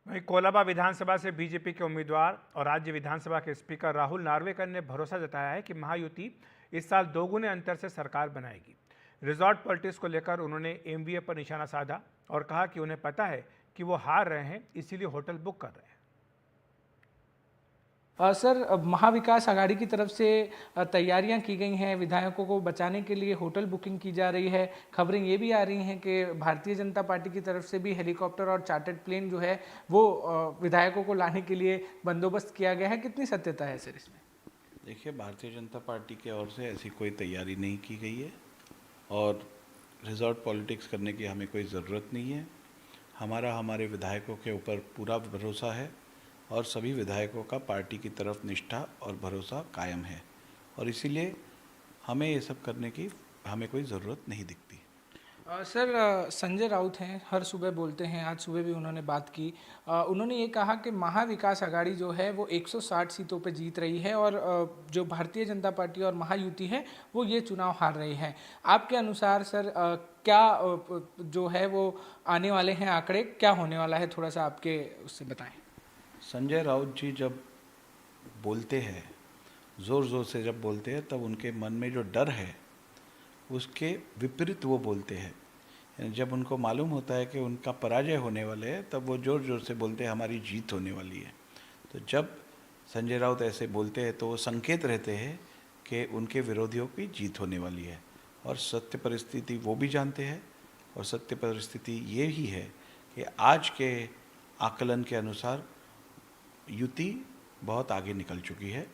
वहीं कोलाबा विधानसभा से बीजेपी के उम्मीदवार और राज्य विधानसभा के स्पीकर राहुल नार्वेकर ने भरोसा जताया है कि महायुति इस साल दोगुने अंतर से सरकार बनाएगी। रिजॉर्ट पॉलिटिक्स को लेकर उन्होंने एमवीए पर निशाना साधा और कहा कि उन्हें पता है कि वो हार रहे हैं, इसीलिए होटल बुक कर रहे हैं। सर, महाविकास आघाड़ी की तरफ से तैयारियां की गई हैं, विधायकों को बचाने के लिए होटल बुकिंग की जा रही है। खबरें ये भी आ रही हैं कि भारतीय जनता पार्टी की तरफ से भी हेलीकॉप्टर और चार्टर्ड प्लेन जो है वो विधायकों को लाने के लिए बंदोबस्त किया गया है। कितनी सत्यता है सर इसमें? देखिए, भारतीय जनता पार्टी की ओर से ऐसी कोई तैयारी नहीं की गई है और रिजॉर्ट पॉलिटिक्स करने की हमें कोई ज़रूरत नहीं है। हमारे विधायकों के ऊपर पूरा भरोसा है और सभी विधायकों का पार्टी की तरफ निष्ठा और भरोसा कायम है और इसीलिए हमें ये सब करने की हमें कोई ज़रूरत नहीं दिखती। सर, संजय राउत हैं, हर सुबह बोलते हैं, आज सुबह भी उन्होंने बात की। उन्होंने ये कहा कि महाविकास आघाड़ी जो है वो 160 सीटों पे जीत रही है और जो भारतीय जनता पार्टी और महायुति है वो ये चुनाव हार रही है। आपके अनुसार सर, क्या जो है वो आने वाले हैं आंकड़े, क्या होने वाला है, थोड़ा सा आपके उससे बताएं। संजय राउत जी जब बोलते हैं, ज़ोर ज़ोर से जब बोलते हैं, तब उनके मन में जो डर है उसके विपरीत वो बोलते हैं। जब उनको मालूम होता है कि उनका पराजय होने वाले है, तब वो ज़ोर ज़ोर से बोलते हैं हमारी जीत होने वाली है। तो जब संजय राउत ऐसे बोलते हैं तो वो संकेत रहते हैं कि उनके विरोधियों की जीत होने वाली है और सत्य परिस्थिति वो भी जानते हैं और सत्य परिस्थिति ये ही है कि आज के आकलन के अनुसार युति बहुत आगे निकल चुकी है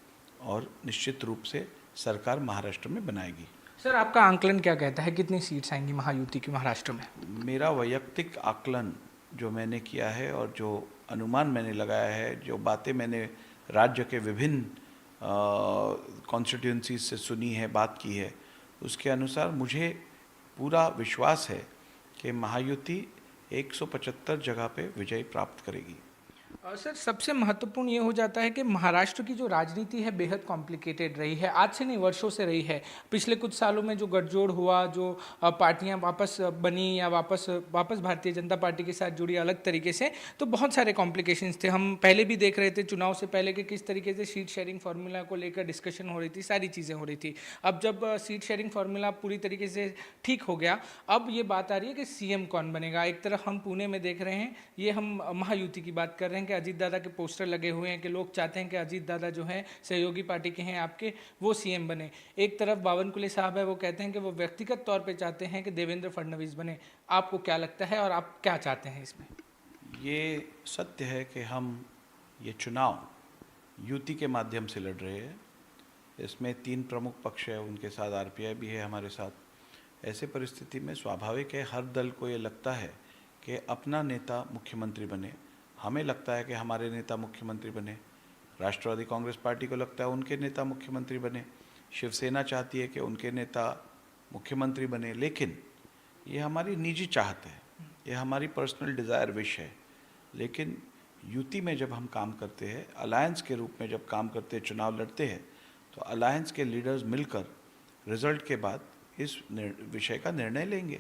और निश्चित रूप से सरकार महाराष्ट्र में बनाएगी। सर, आपका आंकलन क्या कहता है, कितनी सीट्स आएंगी महायुति की महाराष्ट्र में? मेरा वैयक्तिक आकलन जो मैंने किया है और जो अनुमान मैंने लगाया है, जो बातें मैंने राज्य के विभिन्न कॉन्स्टिट्यूंसीज से सुनी है, बात की है, उसके अनुसार मुझे पूरा विश्वास है कि महायुति 175 जगह पे विजय प्राप्त करेगी। सर, सबसे महत्वपूर्ण ये हो जाता है कि महाराष्ट्र की जो राजनीति है बेहद कॉम्प्लिकेटेड रही है, आज से नहीं वर्षों से रही है। पिछले कुछ सालों में जो गठजोड़ हुआ, जो पार्टियां वापस बनी या वापस भारतीय जनता पार्टी के साथ जुड़ी अलग तरीके से, तो बहुत सारे कॉम्प्लिकेशंस थे। हम पहले भी देख रहे थे चुनाव से पहले कि किस तरीके से सीट शेयरिंग फार्मूला को लेकर डिस्कशन हो रही थी, सारी चीज़ें हो रही थी। अब जब सीट शेयरिंग फार्मूला पूरी तरीके से ठीक हो गया, अब ये बात आ रही है कि सीएम कौन बनेगा। एक तरफ हम पुणे में देख रहे हैं, ये हम महायुति की बात कर रहे हैं कि अजीत दादा के पोस्टर लगे हुए हैं कि लोग चाहते हैं कि अजीत दादा जो हैं सहयोगी पार्टी के हैं आपके, वो सीएम बने। एक तरफ बावनकुले साहब है, वो कहते हैं कि वो व्यक्तिगत तौर पे चाहते हैं कि देवेंद्र फडणवीस बने। आपको क्या लगता है और आप क्या चाहते हैं इसमें? ये सत्य है कि हम ये चुनाव युति के माध्यम से लड़ रहे हैं। इसमें 3 प्रमुख पक्ष है, उनके साथ आरपीआई भी है हमारे साथ। ऐसे परिस्थिति में स्वाभाविक है, हर दल को ये लगता है कि अपना नेता मुख्यमंत्री बने। हमें लगता है कि हमारे नेता मुख्यमंत्री बने, राष्ट्रवादी कांग्रेस पार्टी को लगता है उनके नेता मुख्यमंत्री बने, शिवसेना चाहती है कि उनके नेता मुख्यमंत्री बने। लेकिन ये हमारी निजी चाहत है, ये हमारी पर्सनल डिज़ायर विश है। लेकिन युति में जब हम काम करते हैं, अलायंस के रूप में जब काम करते हैं, चुनाव लड़ते हैं, तो अलायंस के लीडर्स मिलकर रिजल्ट के बाद इस विषय का निर्णय लेंगे।